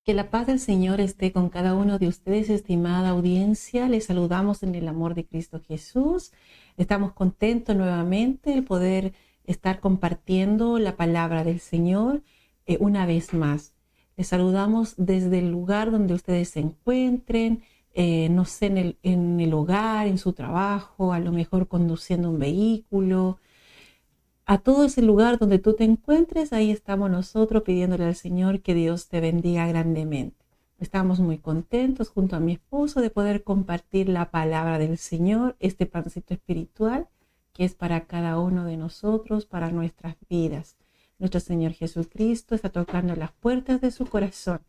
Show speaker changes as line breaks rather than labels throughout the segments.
Que la paz del Señor esté con cada uno de ustedes, estimada audiencia. Les saludamos en el amor de Cristo Jesús. Estamos contentos nuevamente de poder estar compartiendo la palabra del Señor una vez más. Les saludamos desde el lugar donde ustedes se encuentren, no sé, en el hogar, en su trabajo, a lo mejor conduciendo un vehículo. A todo ese lugar donde tú te encuentres, ahí estamos nosotros pidiéndole al Señor que Dios te bendiga grandemente. Estamos muy contentos junto a mi esposo de poder compartir la palabra del Señor, este pancito espiritual que es para cada uno de nosotros, para nuestras vidas. Nuestro Señor Jesucristo está tocando las puertas de su corazón,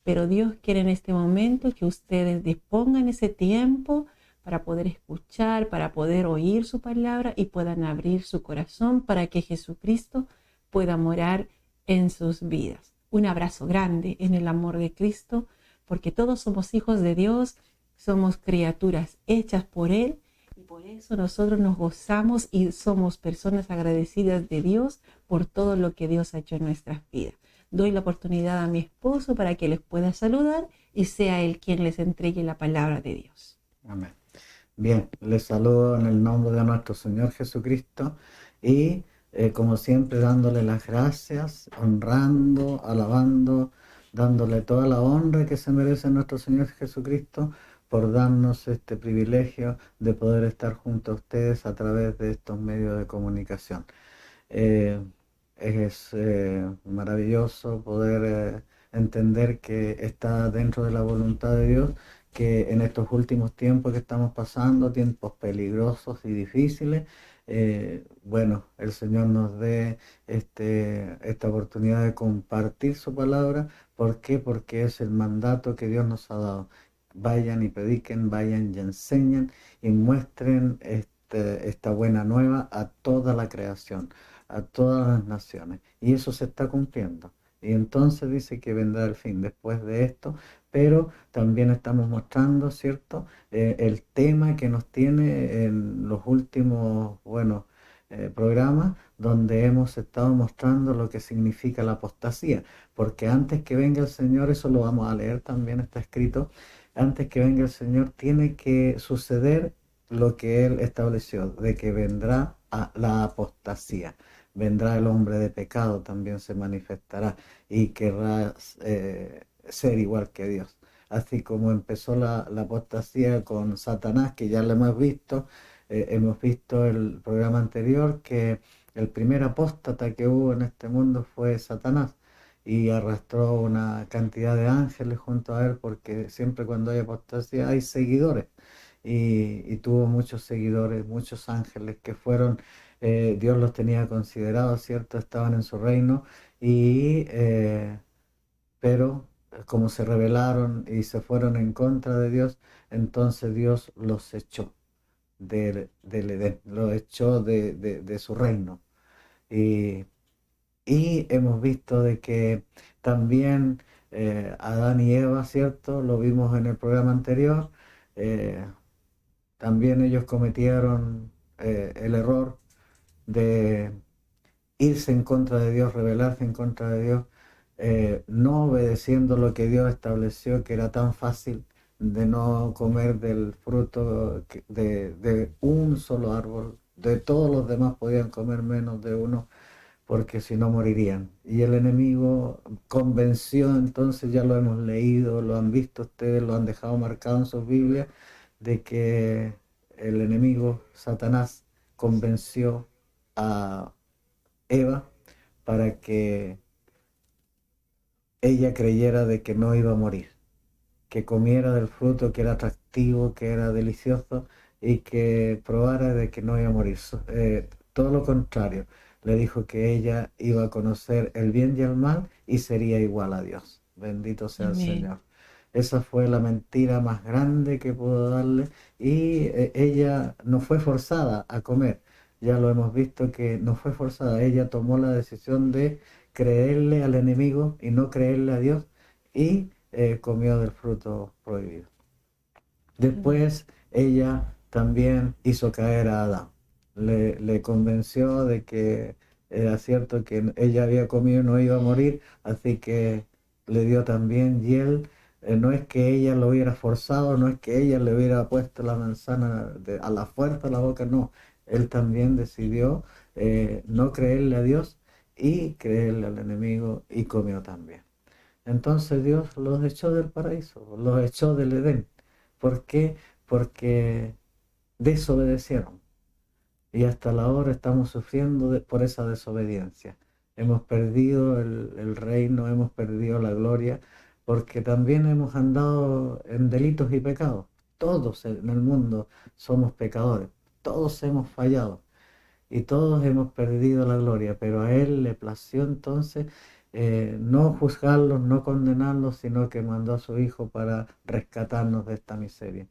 pero Dios quiere en este momento que ustedes dispongan ese tiempo para poder escuchar, para poder oír su palabra y puedan abrir su corazón para que Jesucristo pueda morar en sus vidas. Un abrazo grande en el amor de Cristo, porque todos somos hijos de Dios, somos criaturas hechas por Él y por eso nosotros nos gozamos y somos personas agradecidas de Dios por todo lo que Dios ha hecho en nuestras vidas. Doy la oportunidad a mi esposo para que les pueda saludar y sea él quien les entregue la palabra de Dios.
Amén. Bien, les saludo en el nombre de nuestro Señor Jesucristo y como siempre dándole las gracias, honrando, alabando, dándole toda la honra que se merece nuestro Señor Jesucristo por darnos este privilegio de poder estar junto a ustedes a través de estos medios de comunicación. Es maravilloso poder entender que está dentro de la voluntad de Dios que en estos últimos tiempos que estamos pasando, tiempos peligrosos y difíciles, bueno, el Señor nos dé esta oportunidad de compartir su palabra. ¿Por qué? Porque es el mandato que Dios nos ha dado. Vayan y prediquen, vayan y enseñen y muestren esta buena nueva a toda la creación, a todas las naciones. Y eso se está cumpliendo. Y entonces dice que vendrá el fin después de esto, pero también estamos mostrando, ¿cierto? El tema que nos tiene en los últimos, bueno, programas, donde hemos estado mostrando lo que significa la apostasía, porque antes que venga el Señor, eso lo vamos a leer también, está escrito, antes que venga el Señor tiene que suceder lo que Él estableció, de que vendrá la apostasía. Vendrá el hombre de pecado, también se manifestará y querrá ser igual que Dios. Así como empezó la apostasía con Satanás, que ya lo hemos visto el programa anterior, que el primer apóstata que hubo en este mundo fue Satanás y arrastró una cantidad de ángeles junto a él, porque siempre cuando hay apostasía hay seguidores. Y tuvo muchos seguidores, muchos ángeles que fueron, Dios los tenía considerados, ¿cierto? Estaban en su reino, pero como se rebelaron y se fueron en contra de Dios, entonces Dios los echó del Edén, los echó de su reino. Y, y hemos visto de que también Adán y Eva, ¿cierto? Lo vimos en el programa anterior. eh, También ellos cometieron el error de irse en contra de Dios, rebelarse en contra de Dios, no obedeciendo lo que Dios estableció, que era tan fácil de no comer del fruto de un solo árbol. De todos los demás podían comer menos de uno, porque si no morirían. Y el enemigo convenció, entonces ya lo hemos leído, lo han visto ustedes, lo han dejado marcado en sus Biblias, de que el enemigo, Satanás, convenció a Eva para que ella creyera de que no iba a morir, que comiera del fruto que era atractivo, que era delicioso y que probara de que no iba a morir. Todo lo contrario, le dijo que ella iba a conocer el bien y el mal y sería igual a Dios. Bendito sea el
Amén.
Señor. Esa fue la mentira más grande que pudo darle y ella no fue forzada a comer. Ya lo hemos visto que no fue forzada. Ella tomó la decisión de creerle al enemigo y no creerle a Dios y comió del fruto prohibido. Después ella también hizo caer a Adán. Le convenció de que era cierto que ella había comido y no iba a morir, así que le dio también, y él, no es que ella lo hubiera forzado, no es que ella le hubiera puesto la manzana a la fuerza a la boca, no, él también decidió no creerle a Dios y creerle al enemigo y comió también. Entonces Dios los echó del paraíso, los echó del Edén. ¿Por qué? Porque desobedecieron. Y hasta la hora estamos sufriendo por esa desobediencia. Hemos perdido el reino, hemos perdido la gloria, porque también hemos andado en delitos y pecados. Todos en el mundo somos pecadores, todos hemos fallado y todos hemos perdido la gloria, pero a Él le plació entonces no juzgarlos, no condenarlos, sino que mandó a su Hijo para rescatarnos de esta miseria,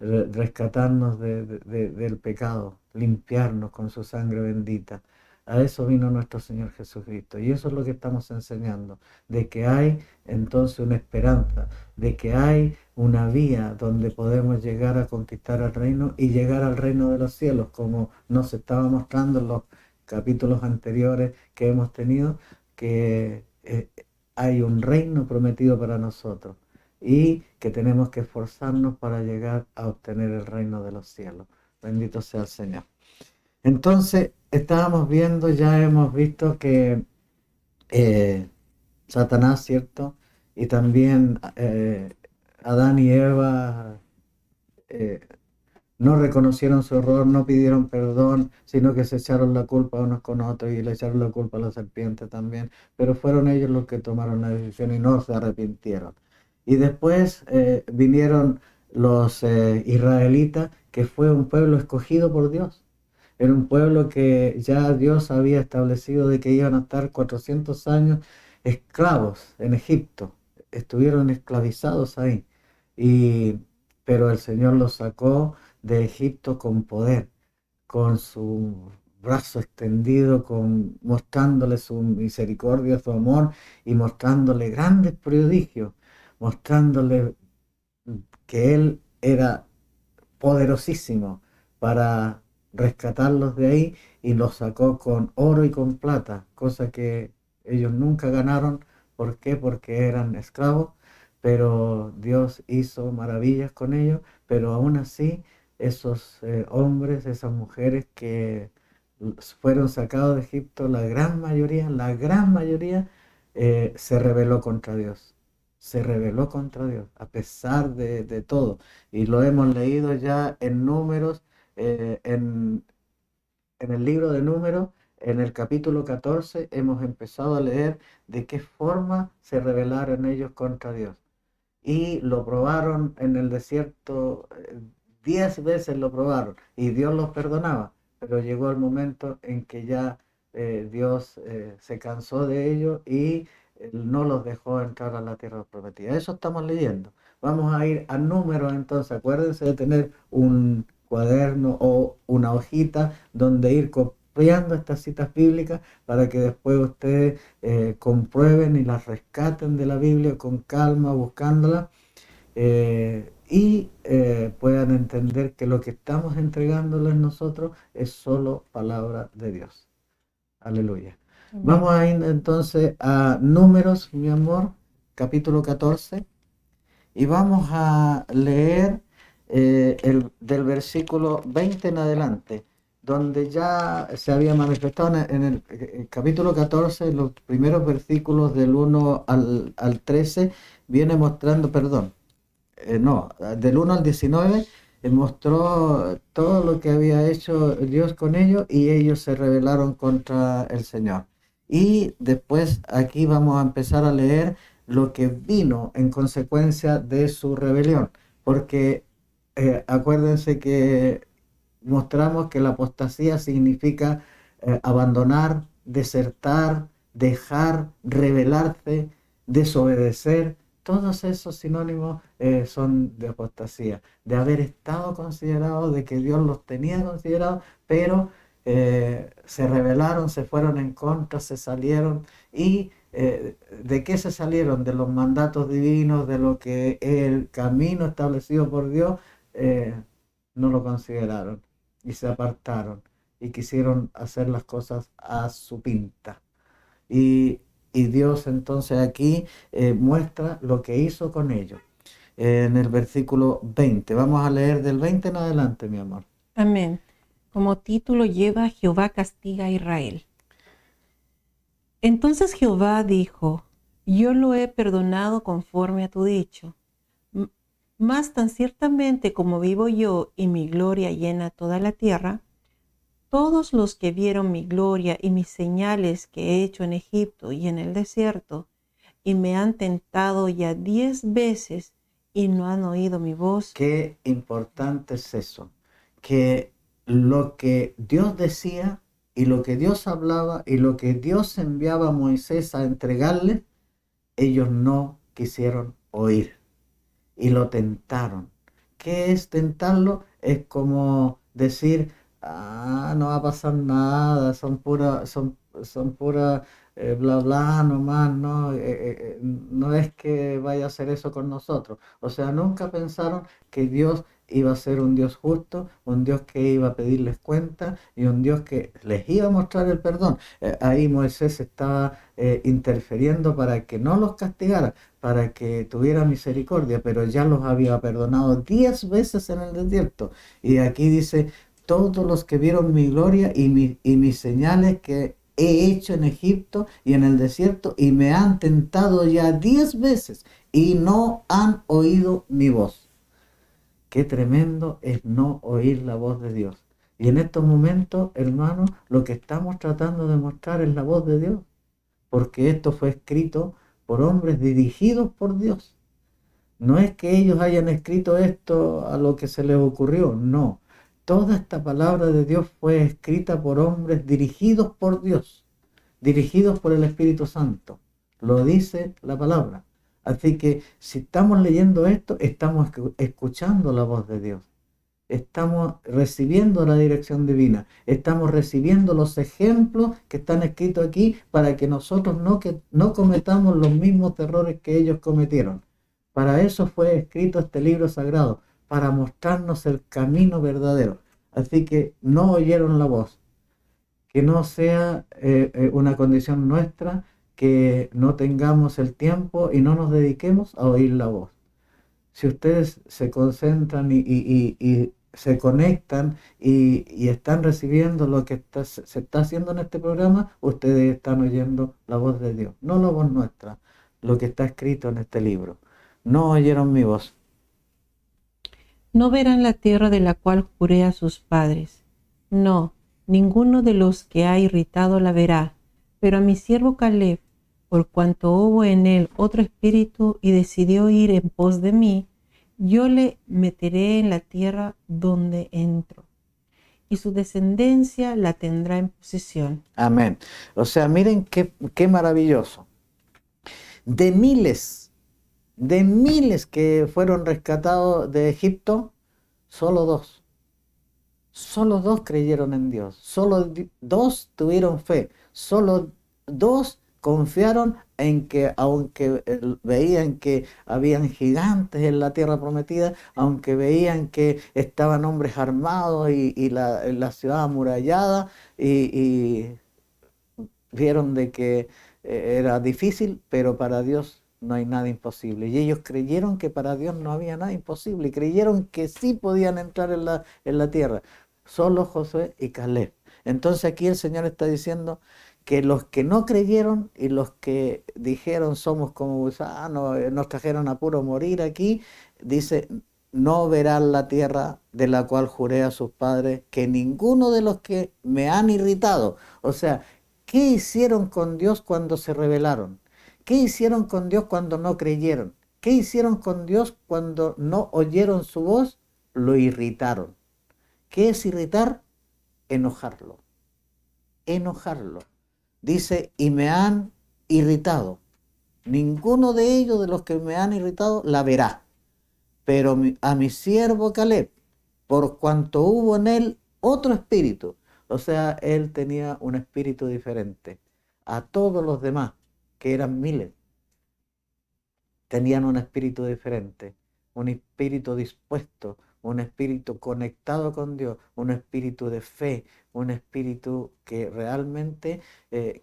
rescatarnos del pecado, limpiarnos con su sangre bendita. A eso vino nuestro Señor Jesucristo. Y eso es lo que estamos enseñando, de que hay entonces una esperanza, de que hay una vía donde podemos llegar a conquistar el reino y llegar al reino de los cielos, como nos estaba mostrando en los capítulos anteriores que hemos tenido, que hay un reino prometido para nosotros y que tenemos que esforzarnos para llegar a obtener el reino de los cielos. Bendito sea el Señor. Entonces, estábamos viendo, ya hemos visto que Satanás, ¿cierto? Y también Adán y Eva eh, no reconocieron su error, no pidieron perdón, sino que se echaron la culpa unos con otros y le echaron la culpa a la serpiente también, pero fueron ellos los que tomaron la decisión y no se arrepintieron. Y después vinieron los israelitas, que fue un pueblo escogido por Dios. Era un pueblo que ya Dios había establecido de que iban a estar 400 años esclavos en Egipto. Estuvieron esclavizados ahí. Y, pero el Señor los sacó de Egipto con poder, con su brazo extendido, mostrándole su misericordia, su amor y mostrándole grandes prodigios, mostrándole que Él era poderosísimo para rescatarlos de ahí y los sacó con oro y con plata, cosa que ellos nunca ganaron. ¿Por qué? Porque eran esclavos, pero Dios hizo maravillas con ellos, pero aún así esos hombres, esas mujeres que fueron sacados de Egipto, la gran mayoría se rebeló contra Dios. Se rebeló contra Dios, a pesar de todo. Y lo hemos leído ya en Números, eh, en, en el libro de Números, en el capítulo 14, hemos empezado a leer de qué forma se rebelaron ellos contra Dios. Y lo probaron en el desierto, 10 veces lo probaron, y Dios los perdonaba. Pero llegó el momento en que ya Dios se cansó de ellos y no los dejó entrar a la tierra prometida. Eso estamos leyendo. Vamos a ir a Números entonces. Acuérdense de tener un cuaderno o una hojita donde ir copiando estas citas bíblicas para que después ustedes comprueben y las rescaten de la Biblia con calma, buscándola, y puedan entender que lo que estamos entregándoles nosotros es solo palabra de Dios. Aleluya. Vamos a ir entonces a Números, mi amor, capítulo 14, y vamos a leer del versículo 20 en adelante, donde ya se había manifestado en el capítulo 14, los primeros versículos del 1 al 13, viene mostrando, perdón, no, del 1 al 19, mostró todo lo que había hecho Dios con ellos y ellos se rebelaron contra el Señor. Y después aquí vamos a empezar a leer lo que vino en consecuencia de su rebelión, porque acuérdense que mostramos que la apostasía significa abandonar, desertar, dejar, rebelarse, desobedecer. Todos esos sinónimos son de apostasía, de haber estado considerados, de que Dios los tenía considerados, pero se rebelaron, se fueron en contra, se salieron. ¿Y de qué se salieron? De los mandatos divinos, de lo que el camino establecido por Dios, no lo consideraron y se apartaron y quisieron hacer las cosas a su pinta. Y, Y Dios entonces aquí muestra lo que hizo con ellos. En el versículo 20, vamos a leer del 20 en adelante, mi amor.
Amén. Como título lleva Jehová castiga a Israel. Entonces Jehová dijo, yo lo he perdonado conforme a tu dicho. M- Mas tan ciertamente como vivo yo y mi gloria llena toda la tierra, todos los que vieron mi gloria y mis señales que he hecho en Egipto y en el desierto, y me han tentado ya 10 veces y no han oído mi voz.
Qué importante es eso, que lo que Dios decía y lo que Dios hablaba y lo que Dios enviaba a Moisés a entregarle, ellos no quisieron oír y lo tentaron. ¿Qué es tentarlo? Es como decir, no va a pasar nada, son pura bla bla nomás, no, no es que vaya a hacer eso con nosotros. O sea, nunca pensaron que Dios iba a ser un Dios justo, un Dios que iba a pedirles cuenta y un Dios que les iba a mostrar el perdón. Ahí Moisés estaba interfiriendo para que no los castigara, para que tuviera misericordia, pero ya los había perdonado 10 veces en el desierto. Y aquí dice, todos los que vieron mi gloria y mis señales que he hecho en Egipto y en el desierto, y me han tentado ya 10 veces y no han oído mi voz. Qué tremendo es no oír la voz de Dios. Y en estos momentos, hermanos, lo que estamos tratando de mostrar es la voz de Dios, porque esto fue escrito por hombres dirigidos por Dios. No es que ellos hayan escrito esto a lo que se les ocurrió, no. Toda esta palabra de Dios fue escrita por hombres dirigidos por Dios, dirigidos por el Espíritu Santo. Lo dice la palabra. Así que si estamos leyendo esto, estamos escuchando la voz de Dios. Estamos recibiendo la dirección divina, estamos recibiendo los ejemplos que están escritos aquí para que nosotros no cometamos los mismos errores que ellos cometieron. Para eso fue escrito este libro sagrado, para mostrarnos el camino verdadero. Así que no oyeron la voz, que no sea una condición nuestra que no tengamos el tiempo y no nos dediquemos a oír la voz. Si ustedes se concentran y se conectan y están recibiendo lo que se está haciendo en este programa, ustedes están oyendo la voz de Dios, no la voz nuestra, lo que está escrito en este libro. No oyeron mi voz.
No verán la tierra de la cual juré a sus padres. No, ninguno de los que ha irritado la verá. Pero a mi siervo Caleb, por cuanto hubo en él otro espíritu y decidió ir en pos de mí, yo le meteré en la tierra donde entro, y su descendencia la tendrá en posesión.
Amén. O sea, miren qué maravilloso. De miles que fueron rescatados de Egipto, solo dos. Solo dos creyeron en Dios, solo dos tuvieron fe, solo dos confiaron en que, aunque veían que habían gigantes en la tierra prometida, aunque veían que estaban hombres armados y la ciudad amurallada, y vieron de que era difícil, pero para Dios no hay nada imposible. Y ellos creyeron que para Dios no había nada imposible, y creyeron que sí podían entrar en la tierra. Solo Josué y Caleb. Entonces aquí el Señor está diciendo que los que no creyeron y los que dijeron somos como gusanos, nos trajeron a puro morir aquí, dice, no verán la tierra de la cual juré a sus padres, que ninguno de los que me han irritado. O sea, ¿qué hicieron con Dios cuando se rebelaron? ¿Qué hicieron con Dios cuando no creyeron? ¿Qué hicieron con Dios cuando no oyeron su voz? Lo irritaron. ¿Qué es irritar? Enojarlo. Enojarlo. Dice, y me han irritado. Ninguno de ellos, de los que me han irritado, la verá. Pero a mi siervo Caleb, por cuanto hubo en él otro espíritu, o sea, él tenía un espíritu diferente a todos los demás, que eran miles, tenían un espíritu diferente, un espíritu dispuesto, un espíritu conectado con Dios, un espíritu de fe, un espíritu que realmente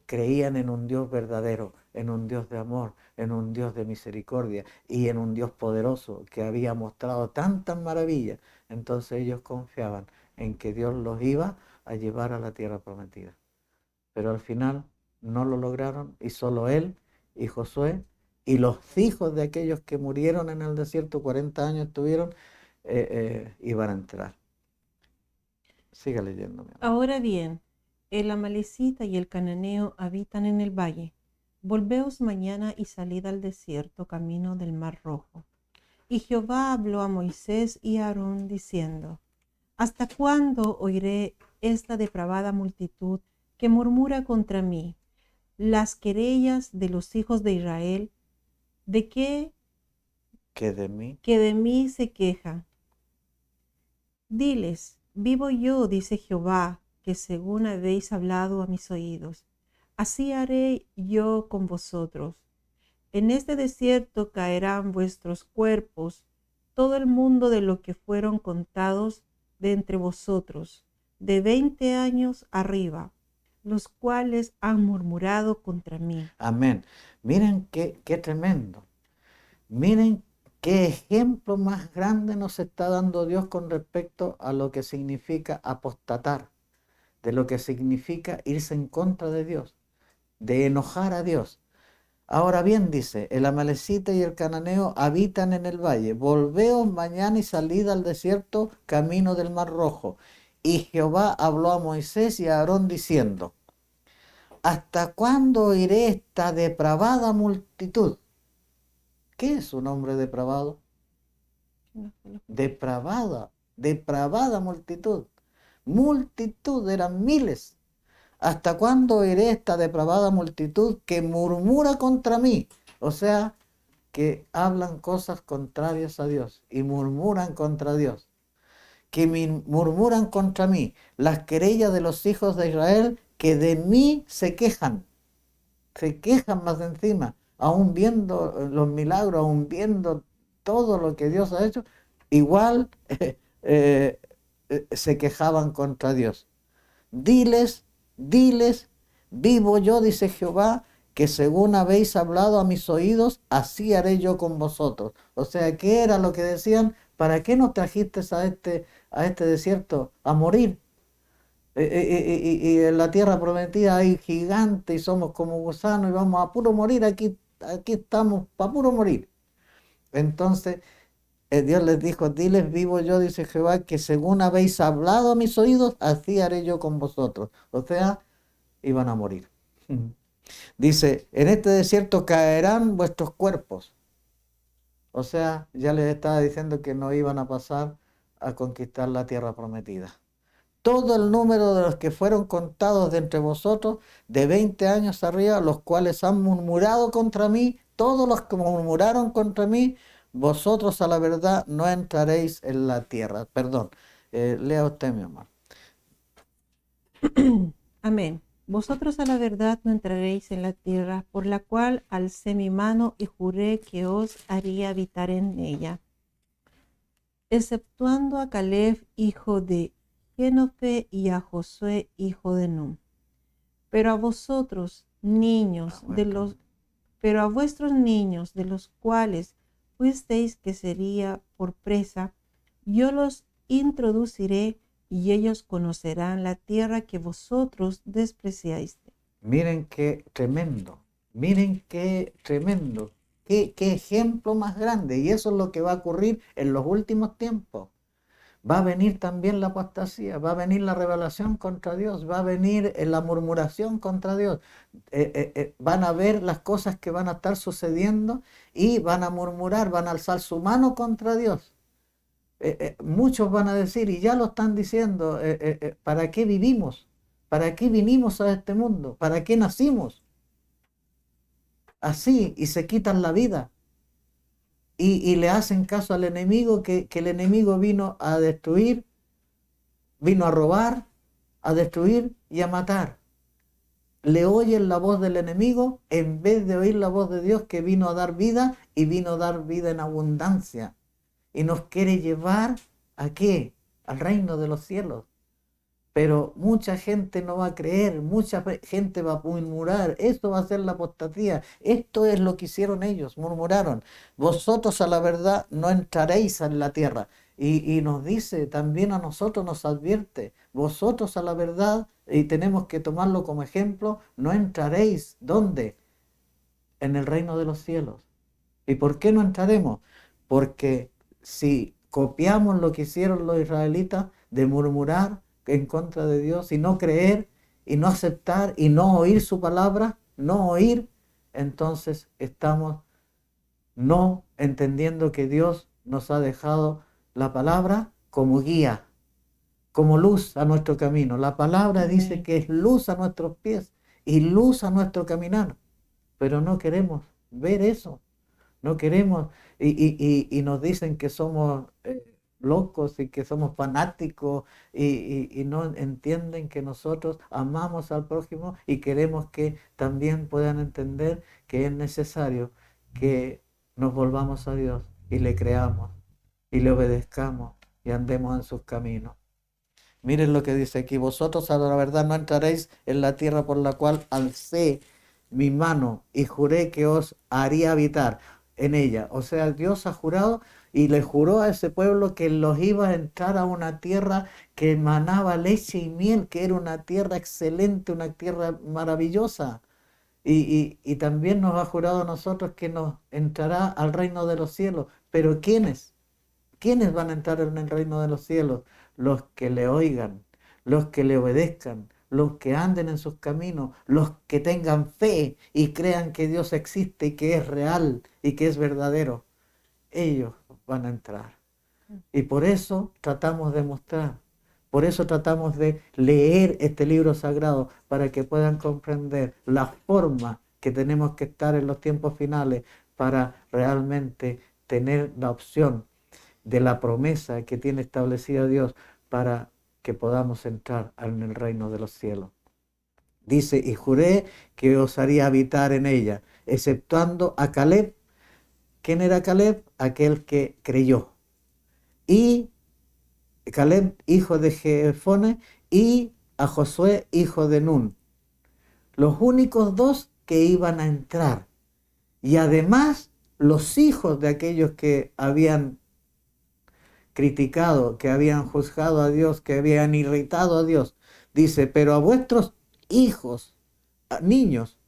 creían en un Dios verdadero, en un Dios de amor, en un Dios de misericordia y en un Dios poderoso que había mostrado tantas maravillas. Entonces ellos confiaban en que Dios los iba a llevar a la tierra prometida. Pero al final no lo lograron y solo él y Josué y los hijos de aquellos que murieron en el desierto, 40 años estuvieron, iban a entrar. Siga leyendo, mi amor.
Ahora bien, el amalecita y el cananeo habitan en el valle. Volveos mañana y salid al desierto camino del mar Rojo. Y Jehová habló a Moisés y a Aarón diciendo: ¿Hasta cuándo oiré esta depravada multitud que murmura contra mí las querellas de los hijos de Israel? ¿De qué?
Que de mí.
Que de mí se quejan. Diles: vivo yo, dice Jehová, que según habéis hablado a mis oídos, así haré yo con vosotros. En este desierto caerán vuestros cuerpos, todo el mundo de lo que fueron contados de entre vosotros, de 20 años arriba, los cuales han murmurado contra mí.
Amén. Miren qué tremendo. Miren qué ejemplo más grande nos está dando Dios con respecto a lo que significa apostatar, de lo que significa irse en contra de Dios, de enojar a Dios. Ahora bien, dice, el amalecita y el cananeo habitan en el valle. Volveos mañana y salid al desierto camino del mar Rojo. Y Jehová habló a Moisés y a Aarón diciendo: ¿hasta cuándo oiré esta depravada multitud? ¿Qué es un hombre depravado? Depravada multitud. Multitud, eran miles. ¿Hasta cuándo oiré esta depravada multitud que murmura contra mí? O sea, que hablan cosas contrarias a Dios y murmuran contra Dios. Que murmuran contra mí. Las querellas de los hijos de Israel que de mí se quejan. Se quejan más encima. Aún viendo los milagros, aún viendo todo lo que Dios ha hecho, igual se quejaban contra Dios. Diles, vivo yo, dice Jehová, que según habéis hablado a mis oídos, así haré yo con vosotros. O sea, ¿qué era lo que decían? ¿Para qué nos trajiste a este desierto a morir? Y en la tierra prometida hay gigantes y somos como gusanos y vamos a puro morir, aquí estamos para puro morir. Entonces Dios les dijo: diles, vivo yo, dice Jehová, que según habéis hablado a mis oídos, así haré yo con vosotros. O sea, iban a morir. Dice: en este desierto caerán vuestros cuerpos. O sea, ya les estaba diciendo que no iban a pasar a conquistar la tierra prometida. Todo el número de los que fueron contados de entre vosotros, de 20 años arriba, los cuales han murmurado contra mí, todos los que murmuraron contra mí, vosotros a la verdad no entraréis en la tierra. Perdón, lea usted, mi amor.
Amén. Vosotros a la verdad no entraréis en la tierra, por la cual alcé mi mano y juré que os haría habitar en ella, exceptuando a Caleb, hijo de Jenofe, y a Josué, hijo de Nun. Pero a vosotros, niños, pero a vuestros niños, de los cuales fuisteis que sería por presa, yo los introduciré y ellos conocerán la tierra que vosotros despreciáis.
Miren qué tremendo, qué ejemplo más grande. Y eso es lo que va a ocurrir en los últimos tiempos. Va a venir también la apostasía, va a venir la rebelación contra Dios, va a venir la murmuración contra Dios. Van a ver las cosas que van a estar sucediendo y van a murmurar, van a alzar su mano contra Dios. Muchos van a decir, y ya lo están diciendo, ¿para qué vivimos? ¿Para qué vinimos a este mundo? ¿Para qué nacimos? Así, y se quitan la vida. Y le hacen caso al enemigo, que el enemigo vino a destruir, vino a robar, a destruir y a matar. Le oyen la voz del enemigo en vez de oír la voz de Dios, que vino a dar vida y vino a dar vida en abundancia. Y nos quiere llevar ¿A qué? Al reino de los cielos. Pero mucha gente no va a creer, mucha gente va a murmurar, esto va a ser la apostasía, esto es lo que hicieron ellos, murmuraron, vosotros a la verdad no entraréis en la tierra. Y nos dice, también a nosotros nos advierte, vosotros a la verdad, y tenemos que tomarlo como ejemplo, no entraréis, ¿dónde? En el reino de los cielos. ¿Y por qué no entraremos? Porque si copiamos lo que hicieron los israelitas de murmurar en contra de Dios y no creer y no aceptar y no oír su palabra, no oír, entonces estamos no entendiendo que Dios nos ha dejado la palabra como guía, como luz a nuestro camino. La palabra dice que es luz a nuestros pies y luz a nuestro caminar, pero no queremos ver eso. No queremos, y nos dicen que somos locos y que somos fanáticos y no entienden que nosotros amamos al prójimo y queremos que también puedan entender que es necesario que nos volvamos a Dios y le creamos y le obedezcamos y andemos en sus caminos. Miren lo que dice aquí, vosotros a la verdad no entraréis en la tierra por la cual alcé mi mano y juré que os haría habitar en ella. O sea, Dios ha jurado y le juró a ese pueblo que los iba a entrar a una tierra que emanaba leche y miel, que era una tierra excelente, una tierra maravillosa. Y también nos ha jurado a nosotros que nos entrará al reino de los cielos. Pero ¿quiénes? ¿Quiénes van a entrar en el reino de los cielos? Los que le oigan, los que le obedezcan, los que anden en sus caminos, los que tengan fe y crean que Dios existe y que es real y que es verdadero. Ellos van a entrar. Y por eso tratamos de mostrar, por eso tratamos de leer este libro sagrado para que puedan comprender la forma que tenemos que estar en los tiempos finales para realmente tener la opción de la promesa que tiene establecida Dios para que podamos entrar en el reino de los cielos. Dice, y juré que os haría habitar en ella, exceptuando a Caleb. ¿Quién era Caleb? Aquel que creyó. Y Caleb, hijo de Jefone, y a Josué, hijo de Nun. Los únicos dos que iban a entrar. Y además, los hijos de aquellos que habían criticado, que habían juzgado a Dios, que habían irritado a Dios. Dice, pero a vuestros hijos, a niños,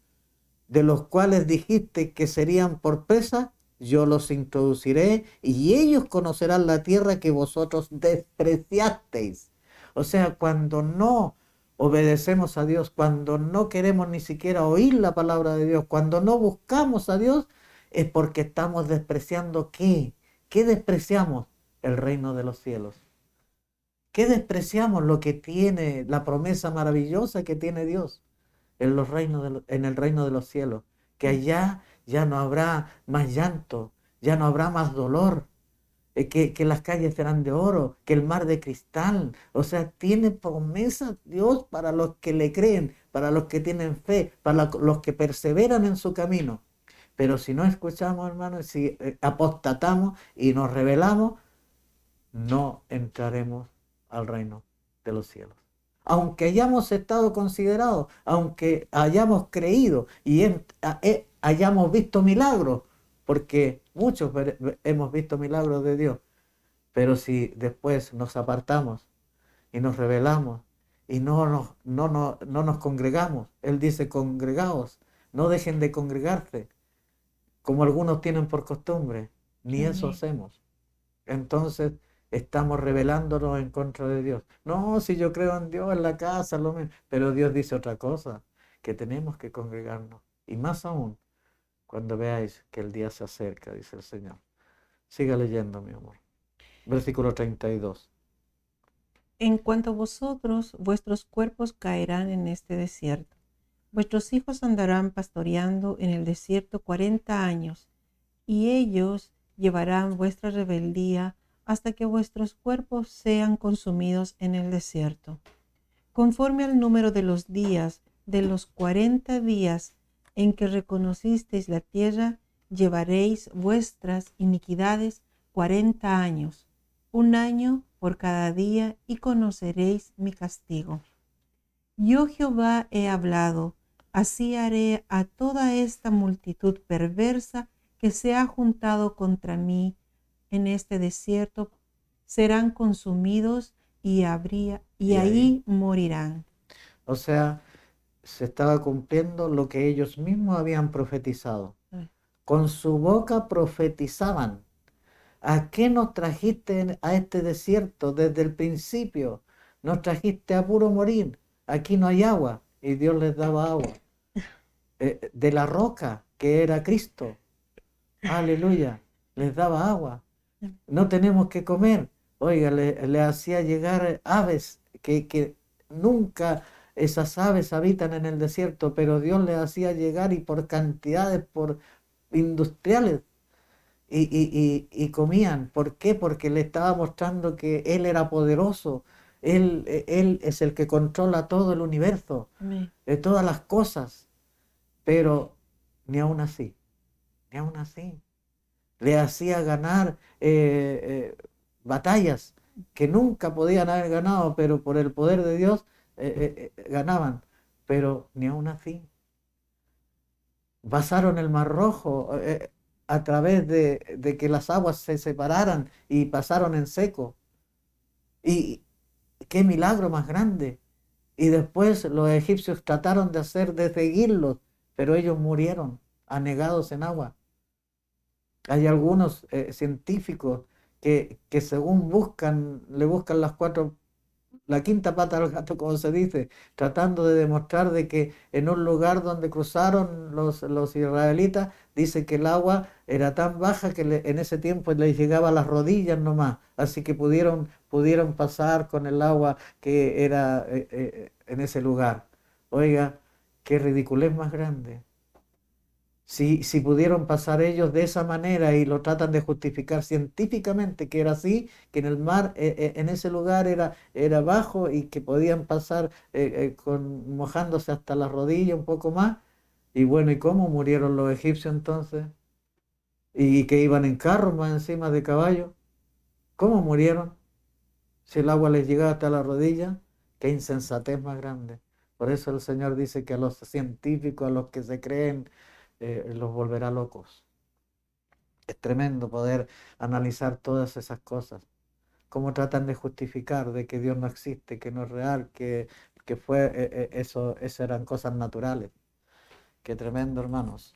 de los cuales dijiste que serían por presa, yo los introduciré y ellos conocerán la tierra que vosotros despreciasteis. O sea, cuando no obedecemos a Dios, cuando no queremos ni siquiera oír la palabra de Dios, cuando no buscamos a Dios, es porque estamos despreciando ¿qué? ¿Qué despreciamos? El reino de los cielos. ¿Qué despreciamos lo que tiene, la promesa maravillosa que tiene Dios en en el reino de los cielos? Que allá ya no habrá más llanto, ya no habrá más dolor, que las calles serán de oro, que el mar de cristal. O sea, tiene promesa Dios para los que le creen, para los que tienen fe, para los que perseveran en su camino. Pero si no escuchamos, hermanos, si apostatamos y nos rebelamos, no entraremos al reino de los cielos. Aunque hayamos estado considerados, aunque hayamos creído y hayamos visto milagros, porque muchos hemos visto milagros de Dios, pero si después nos apartamos y nos rebelamos y no nos congregamos, Él dice congregaos, no dejen de congregarse, como algunos tienen por costumbre, ni eso hacemos. Entonces estamos rebelándonos en contra de Dios. No, si yo creo en Dios, en la casa, lo mismo. Pero Dios dice otra cosa, que tenemos que congregarnos. Y más aún, cuando veáis que el día se acerca, dice el Señor. Siga leyendo, mi amor. Versículo 32.
En cuanto a vosotros, vuestros cuerpos caerán en este desierto. Vuestros hijos andarán pastoreando en el desierto 40 años, y ellos llevarán vuestra rebeldía hasta que vuestros cuerpos sean consumidos en el desierto. Conforme al número de los días, de los 40 días en que reconocisteis la tierra, llevaréis vuestras iniquidades 40 años. un año por cada día, y conoceréis mi castigo. Yo Jehová he hablado, así haré a toda esta multitud perversa que se ha juntado contra mí en este desierto. Serán consumidos y ahí morirán.
O sea, se estaba cumpliendo lo que ellos mismos habían profetizado. Con su boca profetizaban. ¿A qué nos trajiste a este desierto desde el principio? Nos trajiste a puro morir. Aquí no hay agua. Y Dios les daba agua. De la roca que era Cristo. Aleluya. Les daba agua. No tenemos que comer. Oiga, le hacía llegar aves que nunca esas aves habitan en el desierto, pero Dios les hacía llegar y por cantidades, por industriales. Y comían. ¿Por qué? Porque le estaba mostrando que Él era poderoso. Él es el que controla todo el universo, todas las cosas. Pero ni aún así, le hacía ganar batallas que nunca podían haber ganado, pero por el poder de Dios ganaban. Pero ni aún así. Pasaron el Mar Rojo a través de que las aguas se separaran y pasaron en seco. Y qué milagro más grande. Y después los egipcios trataron de seguirlos, pero ellos murieron anegados en agua. Hay algunos científicos que según le buscan la quinta pata al gato, como se dice, tratando de demostrar de que en un lugar donde cruzaron los israelitas, dice que el agua era tan baja que en ese tiempo les llegaba a las rodillas nomás, así que pudieron pasar con el agua que era en ese lugar. Oiga, qué ridiculez más grande. Si pudieron pasar ellos de esa manera y lo tratan de justificar científicamente que era así, que en el mar, en ese lugar era bajo y que podían pasar mojándose hasta las rodillas un poco más. Y bueno, ¿y cómo murieron los egipcios entonces? Y que iban en carros más encima de caballos. ¿Cómo murieron? Si el agua les llegaba hasta la rodilla, qué insensatez más grande. Por eso el Señor dice que a los científicos, a los que se creen, los volverá locos. Es tremendo poder analizar todas esas cosas. Cómo tratan de justificar de que Dios no existe, que no es real, que eso eran cosas naturales. Qué tremendo, hermanos.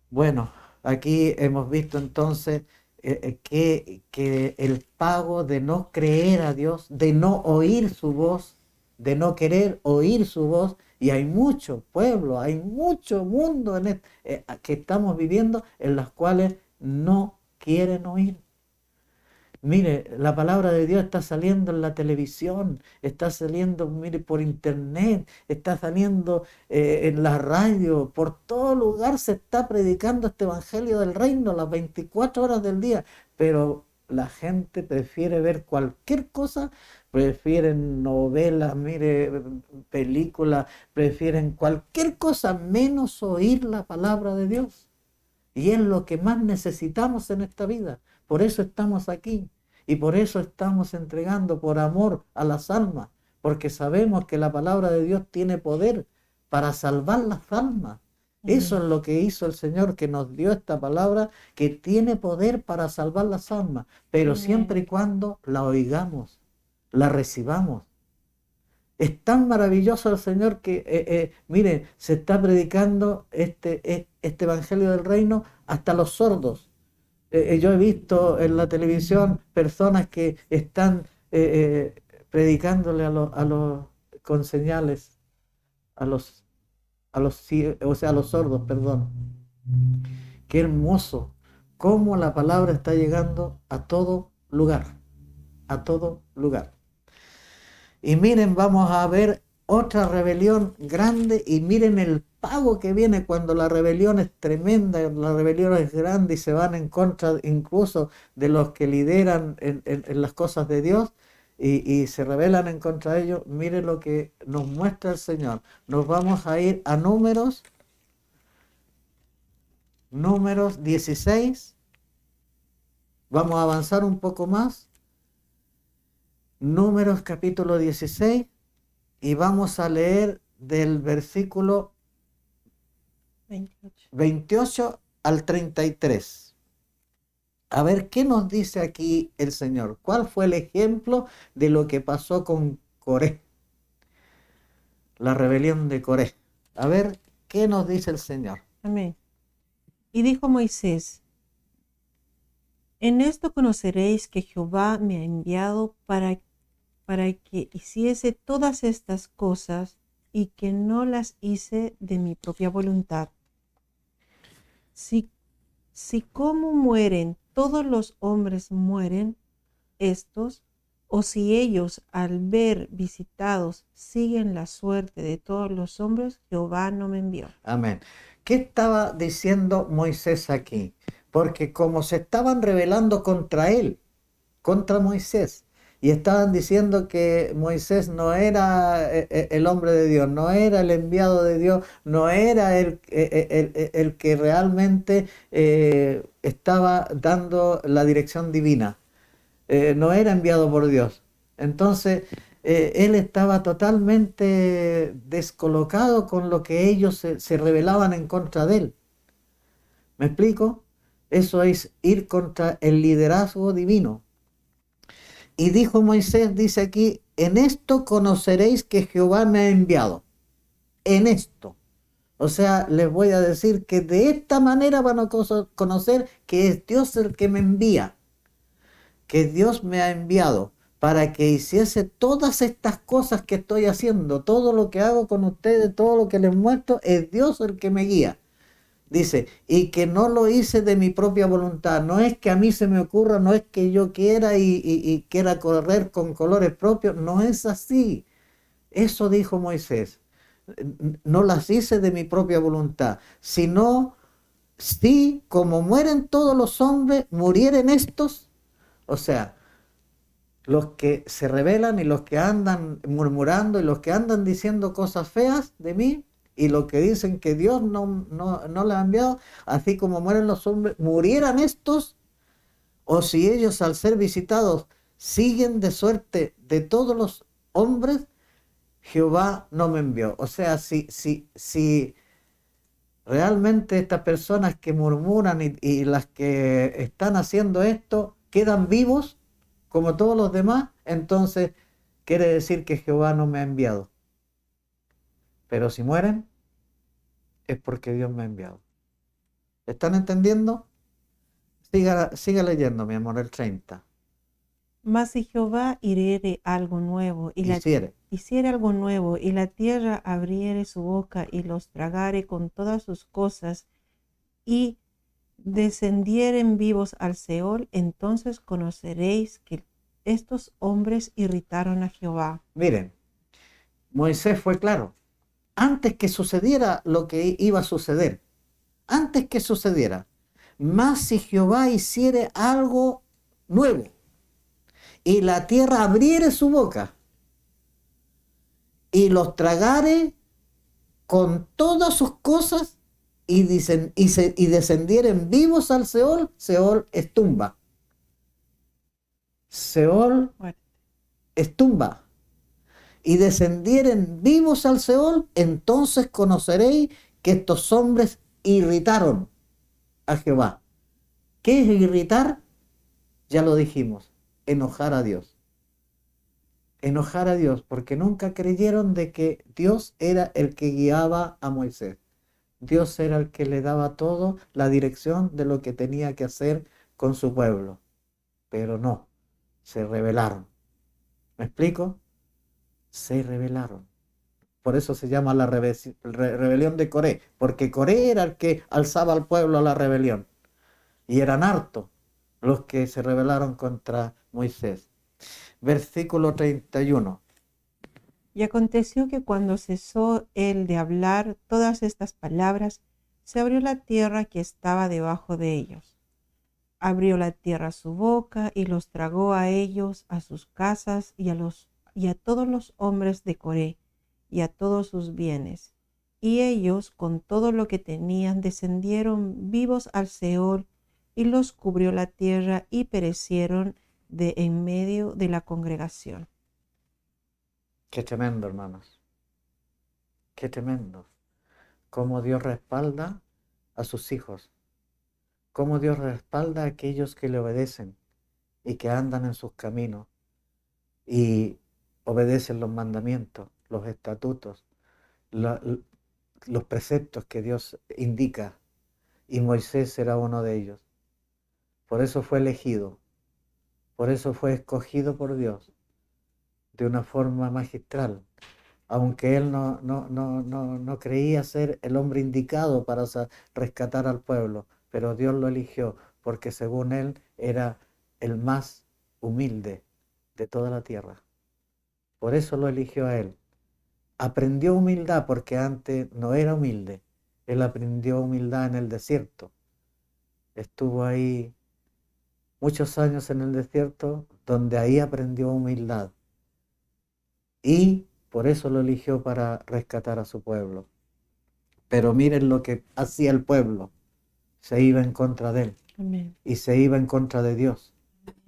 Bueno, aquí hemos visto entonces que el pago de no creer a Dios, de no oír su voz, de no querer oír su voz, y hay mucho pueblo, hay mucho mundo que estamos viviendo en las cuales no quieren oír. Mire, la palabra de Dios está saliendo en la televisión, está saliendo, mire, por internet, está saliendo en la radio, por todo lugar se está predicando este evangelio del reino las 24 horas del día, pero la gente prefiere ver cualquier cosa, prefieren novelas, mire, películas, prefieren cualquier cosa menos oír la palabra de Dios. Y es lo que más necesitamos en esta vida. Por eso estamos aquí y por eso estamos entregando por amor a las almas, porque sabemos que la palabra de Dios tiene poder para salvar las almas. Eso es lo que hizo el Señor, que nos dio esta palabra, que tiene poder para salvar las almas, pero siempre y cuando la oigamos, la recibamos. Es tan maravilloso el Señor que, mire, se está predicando este evangelio del reino hasta los sordos. Yo he visto en la televisión personas que están predicándole a los con señales, a los sordos, perdón. Qué hermoso cómo la palabra está llegando a todo lugar, a todo lugar. Y miren, vamos a ver otra rebelión grande y miren el pago que viene cuando la rebelión es tremenda, la rebelión es grande y se van en contra incluso de los que lideran en las cosas de Dios y se rebelan en contra de ellos. Miren lo que nos muestra el Señor. Nos vamos a ir a Números 16. Vamos a avanzar un poco más Números capítulo 16 y vamos a leer del versículo 28 al 33. A ver, ¿qué nos dice aquí el Señor? ¿Cuál fue el ejemplo de lo que pasó con Coré? La rebelión de Coré. A ver, ¿qué nos dice el Señor?
Amén. Y dijo Moisés: en esto conoceréis que Jehová me ha enviado para que hiciese todas estas cosas, y que no las hice de mi propia voluntad. Si como mueren todos los hombres mueren estos, o si ellos al ver visitados siguen la suerte de todos los hombres, Jehová no me envió.
Amén. ¿Qué estaba diciendo Moisés aquí? Porque como se estaban rebelando contra él, contra Moisés, y estaban diciendo que Moisés no era el hombre de Dios, no era el enviado de Dios, no era el que realmente estaba dando la dirección divina, no era enviado por Dios. Entonces, él estaba totalmente descolocado con lo que ellos se rebelaban en contra de él. ¿Me explico? Eso es ir contra el liderazgo divino. Y dijo Moisés, dice aquí, en esto conoceréis que Jehová me ha enviado. En esto. O sea, les voy a decir que de esta manera van a conocer que es Dios el que me envía. Que Dios me ha enviado para que hiciese todas estas cosas que estoy haciendo. Todo lo que hago con ustedes, todo lo que les muestro, es Dios el que me guía. Dice, y que no lo hice de mi propia voluntad. No es que a mí se me ocurra, no es que yo quiera y quiera correr con colores propios. No es así. Eso dijo Moisés. No las hice de mi propia voluntad, sino si como mueren todos los hombres, murieren estos. O sea, los que se rebelan y los que andan murmurando y los que andan diciendo cosas feas de mí, y los que dicen que Dios no le ha enviado, así como mueren los hombres, murieran estos, o si ellos al ser visitados siguen de suerte de todos los hombres, Jehová no me envió. O sea, si realmente estas personas que murmuran y las que están haciendo esto quedan vivos como todos los demás, entonces quiere decir que Jehová no me ha enviado. Pero si mueren, es porque Dios me ha enviado. ¿Están entendiendo? Siga leyendo, mi amor, el 30.
Mas si Jehová hiciere algo nuevo, hiciere algo nuevo, y la tierra abriere su boca y los tragare con todas sus cosas, y descendieren vivos al Seol, entonces conoceréis que estos hombres irritaron a Jehová.
Miren, Moisés fue claro. Antes que sucediera lo que iba a suceder, antes que sucediera, mas si Jehová hiciere algo nuevo y la tierra abriere su boca y los tragare con todas sus cosas y descendieren vivos al Seol, Seol es tumba. Seol es tumba. Y descendieren vivos al Seol, entonces conoceréis que estos hombres irritaron a Jehová. ¿Qué es irritar? Ya lo dijimos, enojar a Dios. Enojar a Dios, porque nunca creyeron de que Dios era el que guiaba a Moisés. Dios era el que le daba todo, la dirección de lo que tenía que hacer con su pueblo. Pero no, se rebelaron. ¿Me explico? Se rebelaron. Por eso se llama la rebelión de Coré, porque Coré era el que alzaba al pueblo a la rebelión. Y eran hartos los que se rebelaron contra Moisés. Versículo 31.
Y aconteció que cuando cesó él de hablar todas estas palabras, se abrió la tierra que estaba debajo de ellos. Abrió la tierra su boca y los tragó a ellos, a sus casas y a todos los hombres de Coré y a todos sus bienes. Y ellos con todo lo que tenían descendieron vivos al Seol, y los cubrió la tierra y perecieron de en medio de la congregación.
Qué tremendo, hermanos. Qué tremendo. Cómo Dios respalda a sus hijos. Cómo Dios respalda a aquellos que le obedecen y que andan en sus caminos y obedecen los mandamientos, los estatutos, la- los preceptos que Dios indica. Y Moisés era uno de ellos. Por eso fue elegido. Por eso fue escogido por Dios de una forma magistral. Aunque él no creía ser el hombre indicado para rescatar al pueblo, pero Dios lo eligió porque según él era el más humilde de toda la tierra. Por eso lo eligió a él. Aprendió humildad porque antes no era humilde. Él aprendió humildad en el desierto. Estuvo ahí muchos años en el desierto, donde ahí aprendió humildad. Y por eso lo eligió para rescatar a su pueblo. Pero miren lo que hacía el pueblo. Se iba en contra de él.
Amén.
Y se iba en contra de Dios.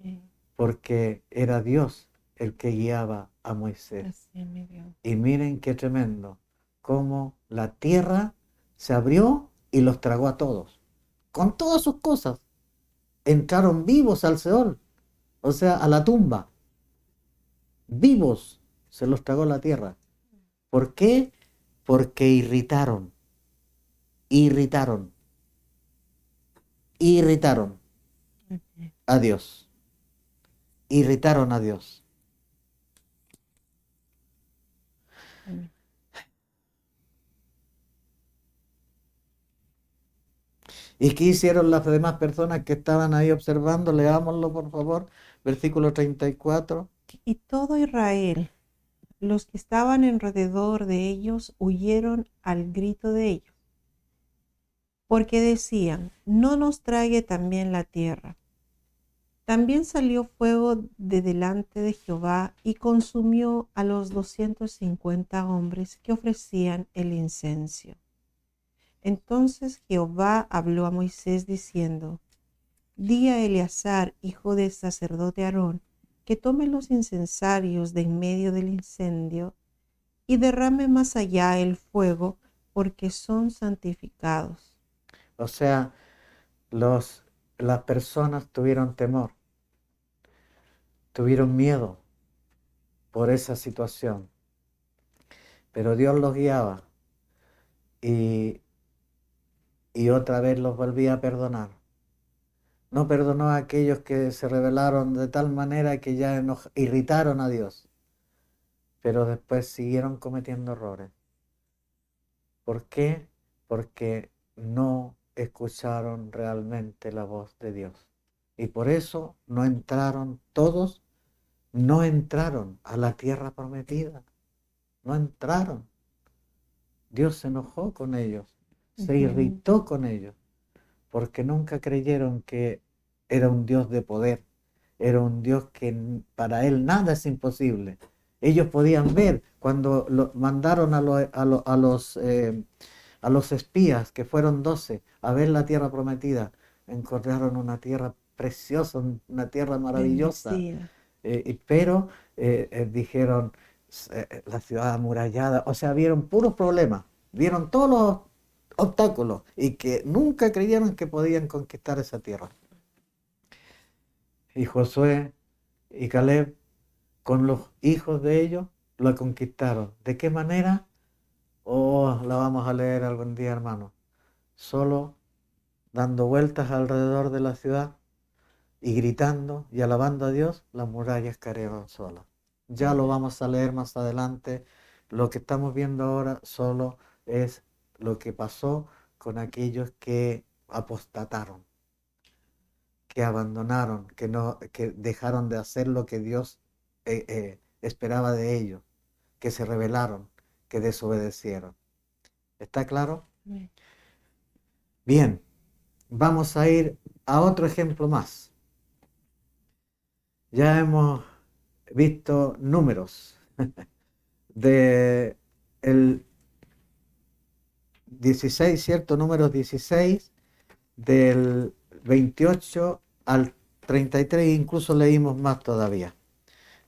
Amén.
Porque era Dios el que guiaba a Moisés.
Gracias, mi Dios.
Y miren qué tremendo. Cómo la tierra se abrió y los tragó a todos. Con todas sus cosas. Entraron vivos al Seol. O sea, a la tumba. Vivos se los tragó la tierra. ¿Por qué? Porque irritaron a Dios. Irritaron a Dios.
Amén.
¿Y qué hicieron las demás personas que estaban ahí observando? Leámoslo, por favor. Versículo 34.
Y todo Israel, los que estaban alrededor de ellos, huyeron al grito de ellos, porque decían: no nos trague también la tierra. También salió fuego de delante de Jehová y consumió a los 250 hombres que ofrecían el incienso. Entonces Jehová habló a Moisés diciendo: di a Eleazar, hijo del sacerdote Aarón, que tome los incensarios de en medio del incendio y derrame más allá el fuego, porque son santificados.
O sea, las personas tuvieron temor, tuvieron miedo por esa situación. Pero Dios los guiaba y otra vez los volvía a perdonar. No perdonó a aquellos que se rebelaron de tal manera que ya irritaron a Dios. Pero después siguieron cometiendo errores. ¿Por qué? Porque no escucharon realmente la voz de Dios. Y por eso no entraron todos, no entraron a la tierra prometida. No entraron. Dios se enojó con ellos, se irritó con ellos, porque nunca creyeron que era un Dios de poder, era un Dios que para él nada es imposible. Ellos podían ver cuando mandaron a los espías, que fueron 12, a ver la tierra prometida. Encontraron una tierra preciosa, una tierra maravillosa. Pero dijeron, la ciudad amurallada, o sea, vieron puros problemas, vieron todos los obstáculos y que nunca creyeron que podían conquistar esa tierra. Y Josué y Caleb, con los hijos de ellos, la conquistaron. ¿De qué manera? Oh, la vamos a leer algún día, hermano. Solo dando vueltas alrededor de la ciudad y gritando y alabando a Dios, las murallas cayeron solas. Ya lo vamos a leer más adelante. Lo que estamos viendo ahora solo es lo que pasó con aquellos que apostataron, que abandonaron, que dejaron de hacer lo que Dios esperaba de ellos, que se rebelaron, que desobedecieron. ¿Está claro? Bien, vamos a ir a otro ejemplo más. Ya hemos visto números de el 16, ¿cierto? Números 16, del 28 al 33, incluso leímos más todavía.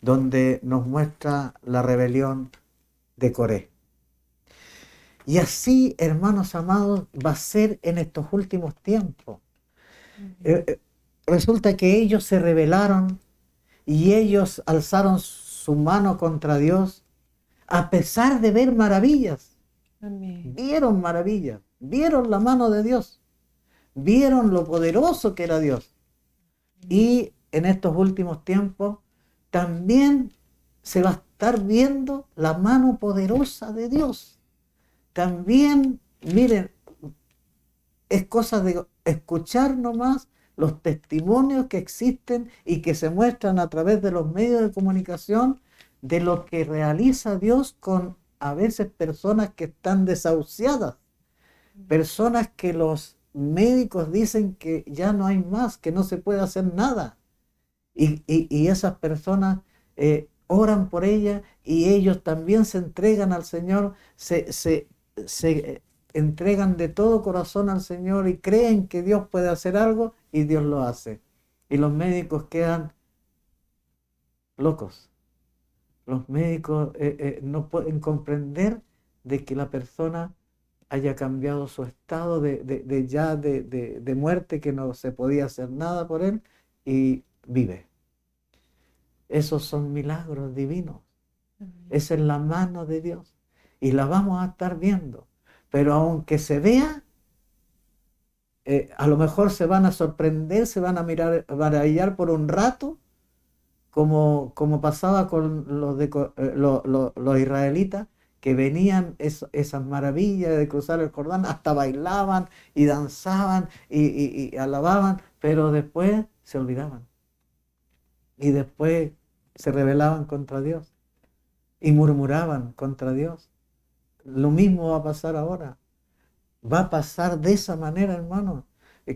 donde nos muestra la rebelión de Coré. Y así, hermanos amados, va a ser en estos últimos tiempos. Resulta que ellos se rebelaron y ellos alzaron su mano contra Dios a pesar de ver maravillas.
Amén.
Vieron maravillas, vieron la mano de Dios, vieron lo poderoso que era Dios. Y en estos últimos tiempos también se va a estar viendo la mano poderosa de Dios. También, miren, es cosa de escuchar nomás los testimonios que existen y que se muestran a través de los medios de comunicación de lo que realiza Dios con a veces personas que están desahuciadas, personas que los médicos dicen que ya no hay más, que no se puede hacer nada. Y esas personas oran por ellas y ellos también se entregan al Señor, se entregan de todo corazón al Señor y creen que Dios puede hacer algo y Dios lo hace. Y los médicos quedan locos. Los médicos no pueden comprender de que la persona haya cambiado su estado de muerte, que no se podía hacer nada por él y vive. Esos son milagros divinos. Esa es la mano de Dios y la vamos a estar viendo. Pero aunque se vea, a lo mejor se van a sorprender, se van a maravillar por un rato, como pasaba con los israelitas, que venían esas maravillas de cruzar el Jordán, hasta bailaban y danzaban y alababan, pero después se olvidaban. Y después se rebelaban contra Dios y murmuraban contra Dios. Lo mismo va a pasar ahora. Va a pasar de esa manera, hermano,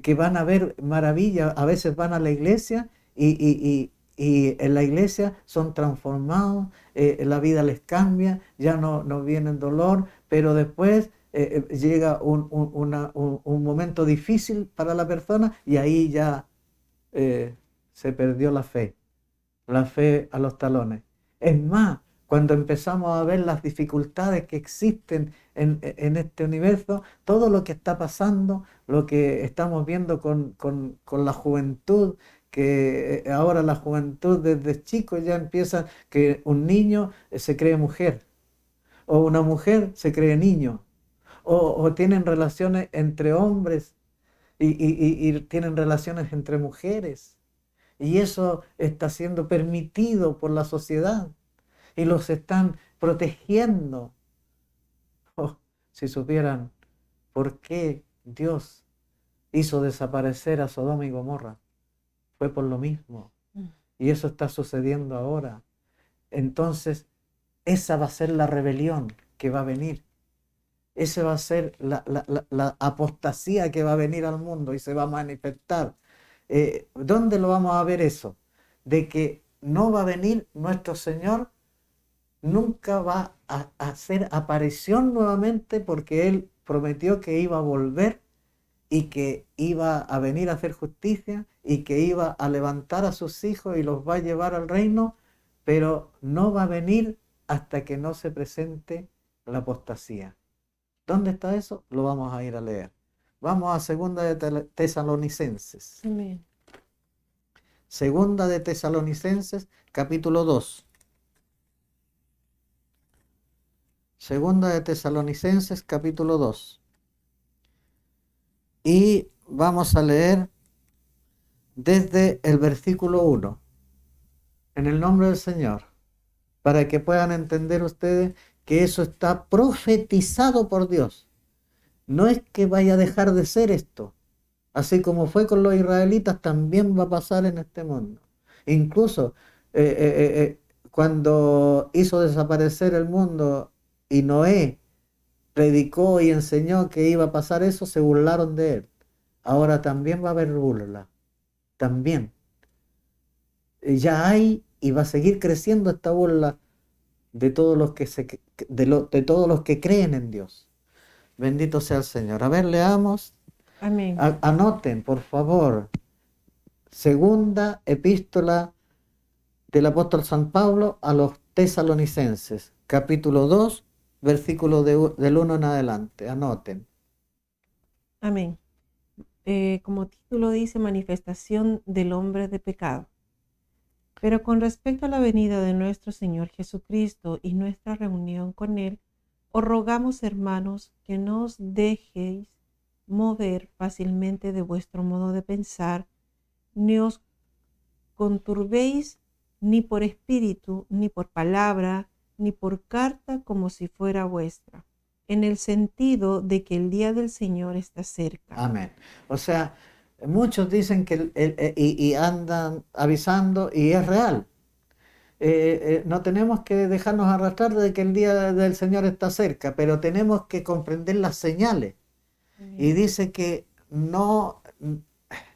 que van a ver maravillas. A veces van a la iglesia y en la iglesia son transformados, la vida les cambia, ya no viene dolor, pero después llega un momento difícil para la persona y ahí ya se perdió la fe a los talones. Es más, cuando empezamos a ver las dificultades que existen en este universo, todo lo que está pasando, lo que estamos viendo con la juventud, que ahora la juventud desde chico ya empieza, que un niño se cree mujer, o una mujer se cree niño, o tienen relaciones entre hombres y tienen relaciones entre mujeres. Y eso está siendo permitido por la sociedad y los están protegiendo. Oh, si supieran por qué Dios hizo desaparecer a Sodoma y Gomorra, fue por lo mismo. Y eso está sucediendo ahora. Entonces, esa va a ser la rebelión que va a venir. Esa va a ser la apostasía que va a venir al mundo y se va a manifestar. ¿Dónde lo vamos a ver eso? De que no va a venir nuestro Señor, nunca va a hacer aparición nuevamente, porque Él prometió que iba a volver y que iba a venir a hacer justicia y que iba a levantar a sus hijos y los va a llevar al reino, pero no va a venir hasta que no se presente la apostasía. ¿Dónde está eso? Lo vamos a ir a leer. Vamos a Segunda de Tesalonicenses.
Amén.
Segunda de Tesalonicenses, capítulo 2. Segunda de Tesalonicenses, capítulo 2. Y vamos a leer desde el versículo 1. En el nombre del Señor, para que puedan entender ustedes que eso está profetizado por Dios. No es que vaya a dejar de ser esto. Así como fue con los israelitas, también va a pasar en este mundo. Incluso cuando hizo desaparecer el mundo y Noé predicó y enseñó que iba a pasar eso, se burlaron de él. Ahora también va a haber burla. También. Ya hay y va a seguir creciendo esta burla de todos los que de todos los que creen en Dios. Bendito sea el Señor. A ver, leamos.
Amén.
Anoten, por favor. Segunda epístola del apóstol San Pablo a los tesalonicenses, capítulo 2, versículo del 1 en adelante. Anoten.
Amén. Como título dice, manifestación del hombre de pecado. Pero con respecto a la venida de nuestro Señor Jesucristo y nuestra reunión con Él, os rogamos, hermanos, que no os dejéis mover fácilmente de vuestro modo de pensar, ni os conturbéis ni por espíritu, ni por palabra, ni por carta como si fuera vuestra, en el sentido de que el día del Señor está cerca.
Amén. O sea, muchos dicen que y andan avisando y es real. No tenemos que dejarnos arrastrar de que el día del Señor está cerca, pero tenemos que comprender las señales. Y dice que no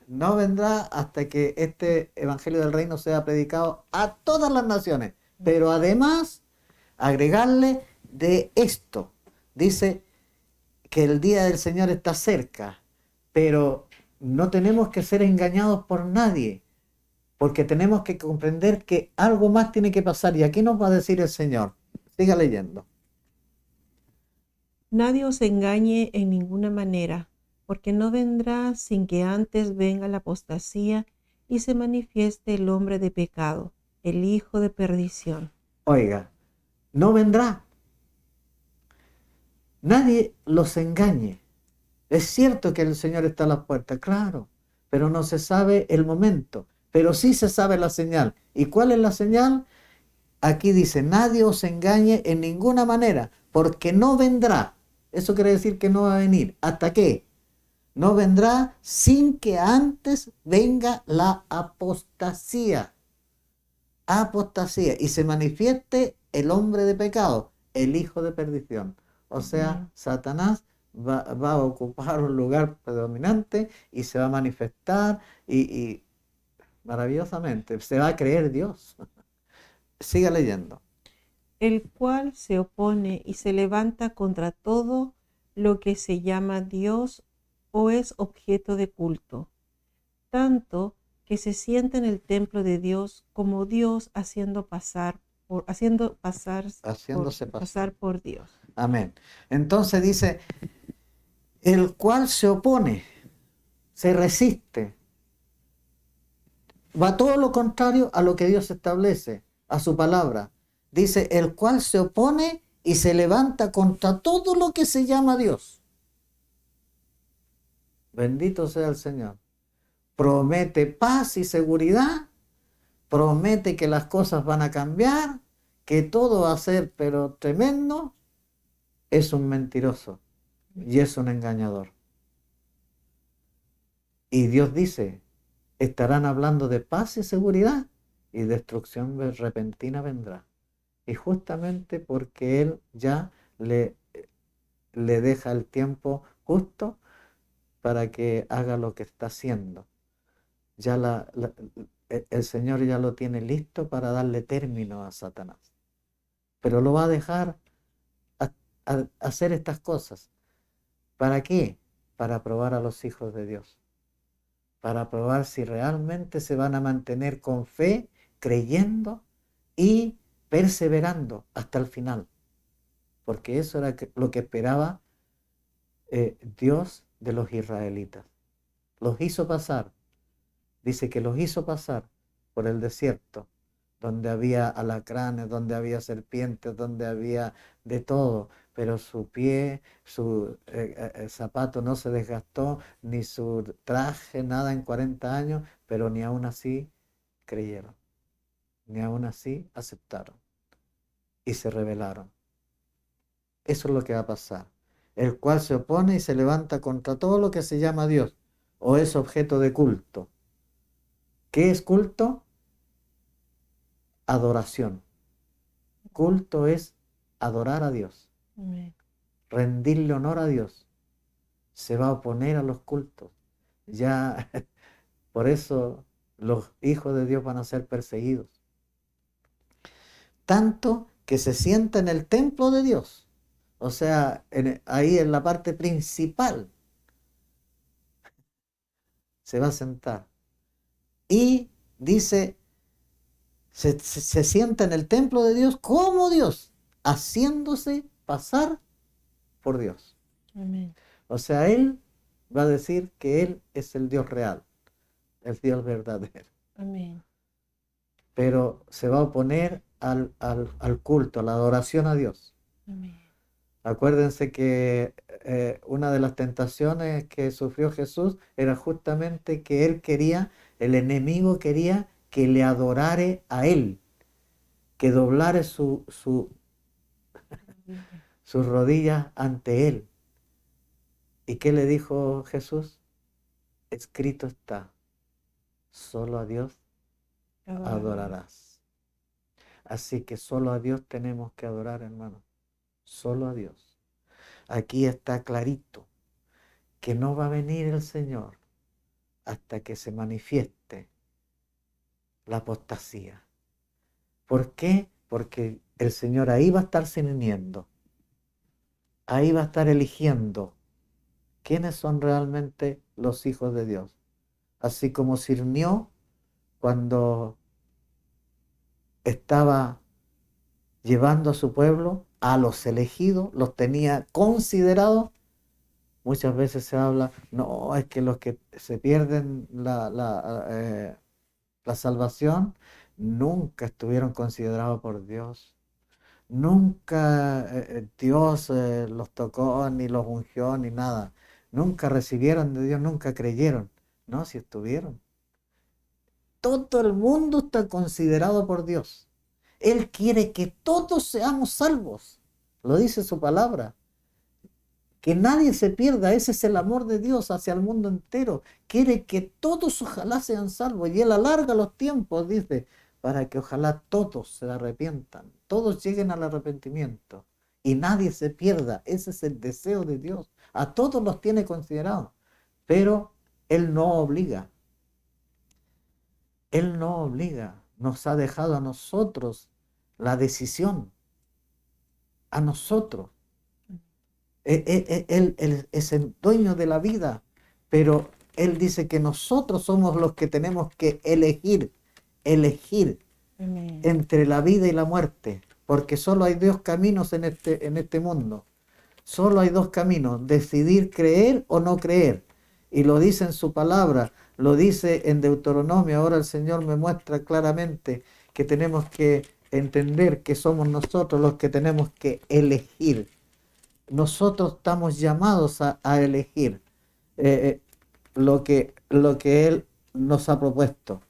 vendrá hasta que este Evangelio del Reino sea predicado a todas las naciones. Pero además, agregarle de esto, dice que el día del Señor está cerca, pero no tenemos que ser engañados por nadie, porque tenemos que comprender que algo más tiene que pasar. Y aquí nos va a decir el Señor. Siga leyendo.
Nadie os engañe en ninguna manera, porque no vendrá sin que antes venga la apostasía y se manifieste el hombre de pecado, el hijo de perdición.
Oiga, no vendrá. Nadie los engañe. Es cierto que el Señor está a la puerta, claro, pero no se sabe el momento, pero sí se sabe la señal. ¿Y cuál es la señal? Aquí dice, nadie os engañe en ninguna manera, porque no vendrá. Eso quiere decir que no va a venir. ¿Hasta qué? No vendrá sin que antes venga la apostasía. Apostasía. Y se manifieste el hombre de pecado, el hijo de perdición. O sea, Satanás va a ocupar un lugar predominante y se va a manifestar y maravillosamente. Se va a creer Dios. Siga leyendo.
El cual se opone y se levanta contra todo lo que se llama Dios o es objeto de culto, tanto que se sienta en el templo de Dios como Dios
Haciéndose
pasar por Dios.
Amén. Entonces dice, el cual se opone, se resiste, va todo lo contrario a lo que Dios establece, a su palabra. Dice, el cual se opone y se levanta contra todo lo que se llama Dios. Bendito sea el Señor. Promete paz y seguridad, promete que las cosas van a cambiar, que todo va a ser pero tremendo. Es un mentiroso y es un engañador. Y Dios dice, estarán hablando de paz y seguridad y destrucción repentina vendrá. Y justamente porque Él ya le deja el tiempo justo para que haga lo que está haciendo. Ya el Señor ya lo tiene listo para darle término a Satanás. Pero lo va a dejar a hacer estas cosas. ¿Para qué? Para probar a los hijos de Dios. Para probar si realmente se van a mantener con fe, creyendo y perseverando hasta el final. Porque eso era lo que esperaba Dios de los israelitas. Los hizo pasar, dice que los hizo pasar por el desierto, donde había alacranes, donde había serpientes, donde había de todo, pero su pie, su zapato no se desgastó, ni su traje, nada en 40 años, pero ni aún así creyeron, ni aún así aceptaron y se rebelaron. Eso es lo que va a pasar. El cual se opone y se levanta contra todo lo que se llama Dios o es objeto de culto. ¿Qué es culto? Adoración. Culto es adorar a Dios, rendirle honor a Dios. Se va a oponer a los cultos. Ya, por eso los hijos de Dios van a ser perseguidos. Tanto que se sienta en el templo de Dios. O sea, ahí en la parte principal se va a sentar. Y dice, Se sienta en el templo de Dios como Dios, haciéndose pasar por Dios.
Amén.
O sea, Él va a decir que Él es el Dios real, el Dios verdadero.
Amén.
Pero se va a oponer al culto, a la adoración a Dios.
Amén.
Acuérdense que una de las tentaciones que sufrió Jesús era justamente que el enemigo quería que le adorare a Él, que doblare sus rodillas ante Él. ¿Y qué le dijo Jesús? Escrito está, solo a Dios adorarás. Así que solo a Dios tenemos que adorar, hermano. Solo a Dios. Aquí está clarito que no va a venir el Señor hasta que se manifieste la apostasía. ¿Por qué? Porque el Señor ahí va a estar ciñendo, ahí va a estar eligiendo quiénes son realmente los hijos de Dios. Así como cirnió cuando estaba llevando a su pueblo, a los elegidos, los tenía considerados. Muchas veces se habla, no, es que los que se pierden la salvación nunca estuvieron considerados por Dios. Nunca Dios los tocó, ni los ungió, ni nada. Nunca recibieron de Dios, nunca creyeron. No, si estuvieron. Todo el mundo está considerado por Dios. Él quiere que todos seamos salvos. Lo dice su palabra. Que nadie se pierda. Ese es el amor de Dios hacia el mundo entero. Quiere que todos ojalá sean salvos. Y Él alarga los tiempos, dice, para que ojalá todos se arrepientan. Todos lleguen al arrepentimiento. Y nadie se pierda. Ese es el deseo de Dios. A todos los tiene considerados. Pero Él no obliga. Él no obliga. Nos ha dejado a nosotros la decisión. A nosotros. Él es el dueño de la vida, pero Él dice que nosotros somos los que tenemos que elegir
Amén.
entre la vida y la muerte, porque solo hay dos caminos en este mundo. Solo hay dos caminos, decidir creer o no creer. Y lo dice en su palabra, lo dice en Deuteronomio. Ahora el Señor me muestra claramente que tenemos que entender que somos nosotros los que tenemos que elegir. Nosotros estamos llamados a elegir lo que Él nos ha propuesto.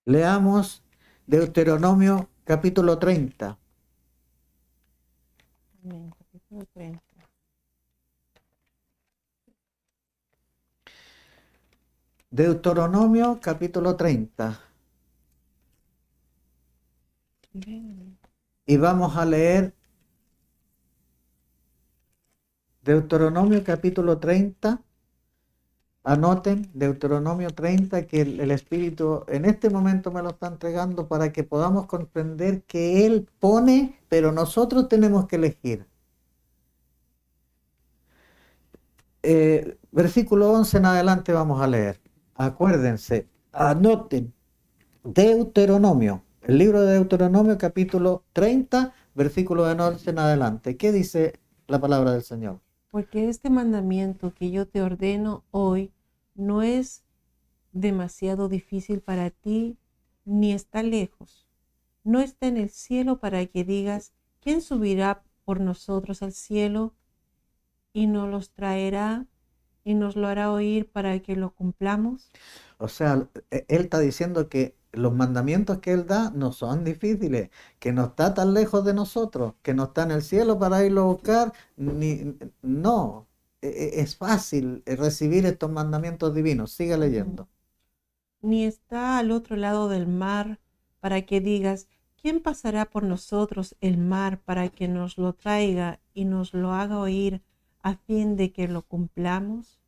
Leamos Deuteronomio capítulo 30.
Amén. Capítulo 30.
Deuteronomio capítulo 30.
Amén.
Y vamos a leer Deuteronomio capítulo 30. Anoten Deuteronomio 30, que el Espíritu en este momento me lo está entregando para que podamos comprender que Él pone, pero nosotros tenemos que elegir. Versículo 11 en adelante vamos a leer. Acuérdense, anoten Deuteronomio, el libro de Deuteronomio capítulo 30, versículo 11 en adelante. ¿Qué dice la palabra del Señor?
Porque este mandamiento que yo te ordeno hoy no es demasiado difícil para ti, ni está lejos. No está en el cielo para que digas, ¿quién subirá por nosotros al cielo y nos los traerá y nos lo hará oír para que lo cumplamos?
O sea, Él está diciendo que los mandamientos que Él da no son difíciles, que no está tan lejos de nosotros, que no está en el cielo para irlo a buscar, no, es fácil recibir estos mandamientos divinos. Siga leyendo.
Ni está al otro lado del mar para que digas, ¿quién pasará por nosotros el mar para que nos lo traiga y nos lo haga oír a fin de que lo cumplamos?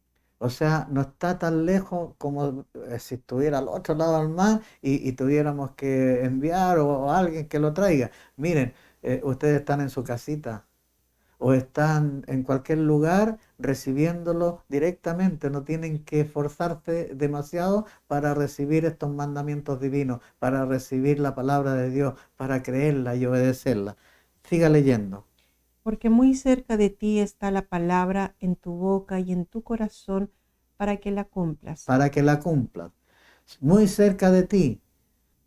O sea, no está tan lejos como si estuviera al otro lado del mar y tuviéramos que enviar o alguien que lo traiga. Miren, ustedes están en su casita o están en cualquier lugar recibiéndolo directamente, no tienen que esforzarse demasiado para recibir estos mandamientos divinos, para recibir la palabra de Dios, para creerla y obedecerla. Siga leyendo.
Porque muy cerca de ti está la palabra en tu boca y en tu corazón para que la cumplas.
Para que la cumplas. Muy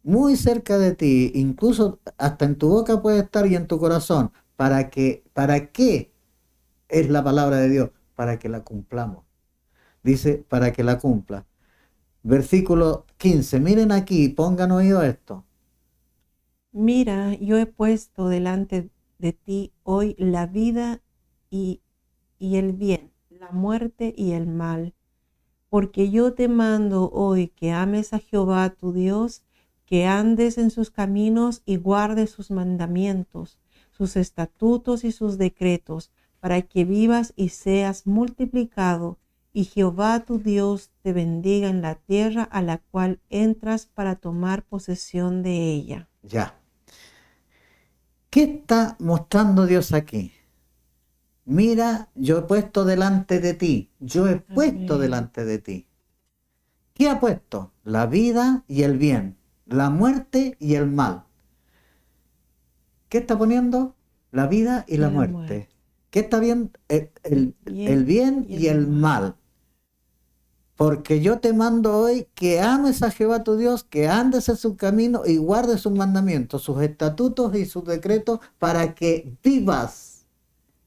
muy cerca de ti, incluso hasta en tu boca puede estar y en tu corazón. ¿Para qué es la palabra de Dios? Para que la cumplamos. Dice, para que la cumpla. Versículo 15. Miren aquí, pongan oído a esto.
Mira, yo he puesto delante de ti hoy la vida y, y el bien, la muerte y el mal. Porque yo te mando hoy que ames a Jehová tu Dios, que andes en sus caminos y guardes sus mandamientos, sus estatutos y sus decretos, para que vivas y seas multiplicado, y Jehová tu Dios te bendiga en la tierra a la cual entras para tomar posesión de ella.
Ya. ¿Qué está mostrando Dios aquí? Mira, yo he puesto delante de ti. Yo he puesto
Amén.
delante de ti. ¿Qué ha puesto? La vida y el bien, la muerte y el mal. ¿Qué está poniendo? La vida y la
Y la
muerte.
muerte,
¿Qué está bien? El bien y el mal. Porque yo te mando hoy que ames a Jehová tu Dios, que andes en su camino y guardes sus mandamientos, sus estatutos y sus decretos para que vivas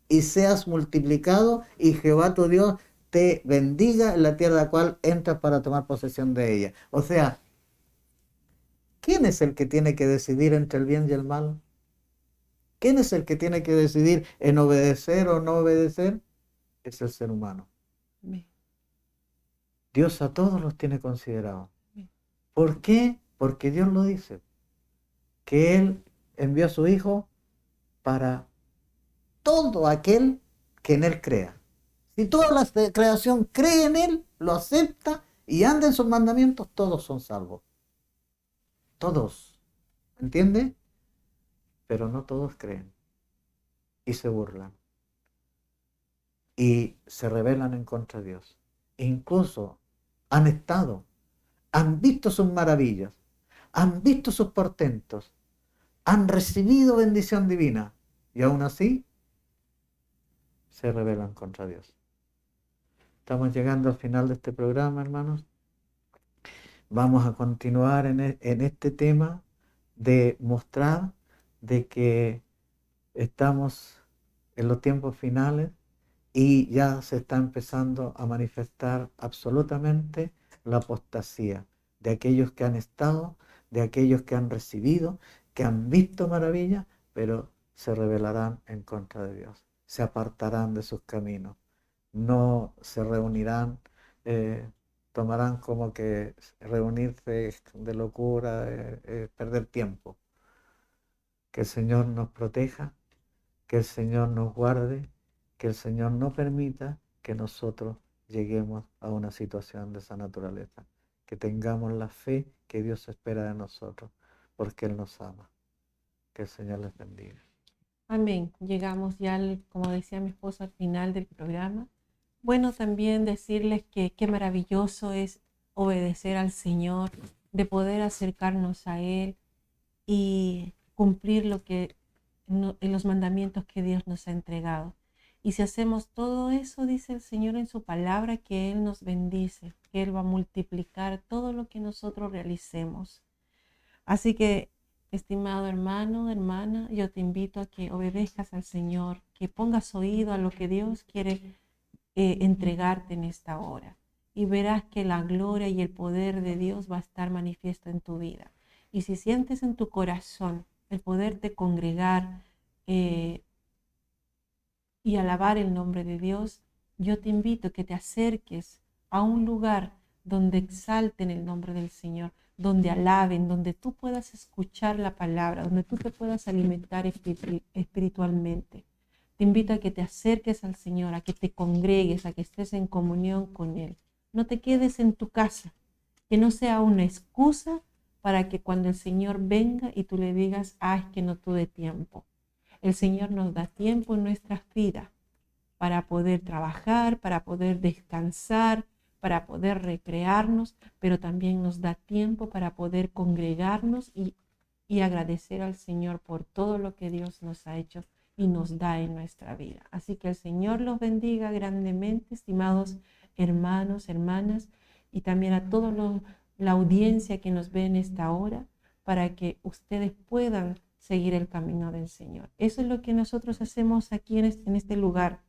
y seas multiplicado y Jehová tu Dios te bendiga en la tierra a la cual entras para tomar posesión de ella. O sea, ¿quién es el que tiene que decidir entre el bien y el mal? ¿Quién es el que tiene que decidir en obedecer o no obedecer? Es el ser humano.
amén,
Dios a todos los tiene considerados.
amén.
¿Por qué? Porque Dios lo dice, que Él envió a su Hijo para todo aquel que en Él crea. Si toda la creación cree en Él, lo acepta y anda en sus mandamientos, todos son salvos. Todos. ¿Entiende? Pero no todos creen y se burlan y se rebelan en contra de Dios. Incluso han visto sus maravillas, han visto sus portentos, han recibido bendición divina y aún así se rebelan contra Dios. Estamos llegando al final de este programa, hermanos. Vamos a continuar en este tema de mostrar de que estamos en los tiempos finales y ya se está empezando a manifestar absolutamente la apostasía de aquellos que han estado, de aquellos que han recibido, que han visto maravillas, pero se rebelarán en contra de Dios, se apartarán de sus caminos, no se reunirán, eh, tomarán como que reunirse de locura, perder tiempo. Que el Señor nos proteja, que el Señor nos guarde, que el Señor no permita que nosotros lleguemos a una situación de esa naturaleza. Que tengamos la fe que Dios espera de nosotros, porque Él nos ama. Que el Señor les bendiga.
Amén. Llegamos ya, como decía mi esposo, al final del programa. Bueno, también decirles que qué maravilloso es obedecer al Señor, de poder acercarnos a Él y cumplir los mandamientos que Dios nos ha entregado. Y si hacemos todo eso, dice el Señor en su palabra, que Él nos bendice, que Él va a multiplicar todo lo que nosotros realicemos. Así que, estimado hermano, hermana, yo te invito a que obedezcas al Señor, que pongas oído a lo que Dios quiere entregarte en esta hora. Y verás que la gloria y el poder de Dios va a estar manifiesto en tu vida. Y si sientes en tu corazón el poderte congregar y alabar el nombre de Dios, yo te invito a que te acerques a un lugar donde exalten el nombre del Señor, donde alaben, donde tú puedas escuchar la palabra, donde tú te puedas alimentar espiritualmente. Te invito a que te acerques al Señor, a que te congregues, a que estés en comunión con Él. No te quedes en tu casa, que no sea una excusa para que cuando el Señor venga y tú le digas, es que no tuve tiempo. El Señor nos da tiempo en nuestras vidas para poder trabajar, para poder descansar, para poder recrearnos, pero también nos da tiempo para poder congregarnos y agradecer al Señor por todo lo que Dios nos ha hecho y nos da en nuestra vida. Así que el Señor los bendiga grandemente, estimados hermanos, hermanas, y también a toda la audiencia que nos ve en esta hora, para que ustedes puedan seguir el camino del Señor. Eso es lo que nosotros hacemos aquí en este lugar,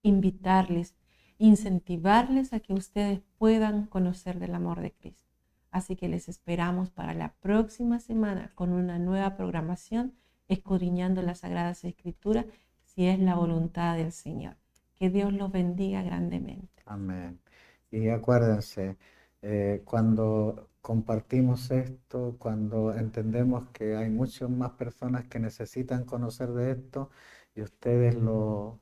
invitarles, incentivarles a que ustedes puedan conocer del amor de Cristo. Así que les esperamos para la próxima semana con una nueva programación, escudriñando las Sagradas Escrituras, si es la voluntad del Señor. Que Dios los bendiga grandemente.
Amén. Y acuérdense, cuando compartimos esto, cuando entendemos que hay muchas más personas que necesitan conocer de esto y ustedes lo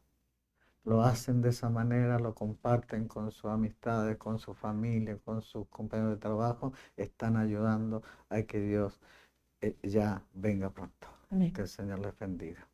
hacen de esa manera, lo comparten con sus amistades, con su familia, con sus compañeros de trabajo, están ayudando a que Dios ya venga pronto.
Amén.
Que el Señor les bendiga.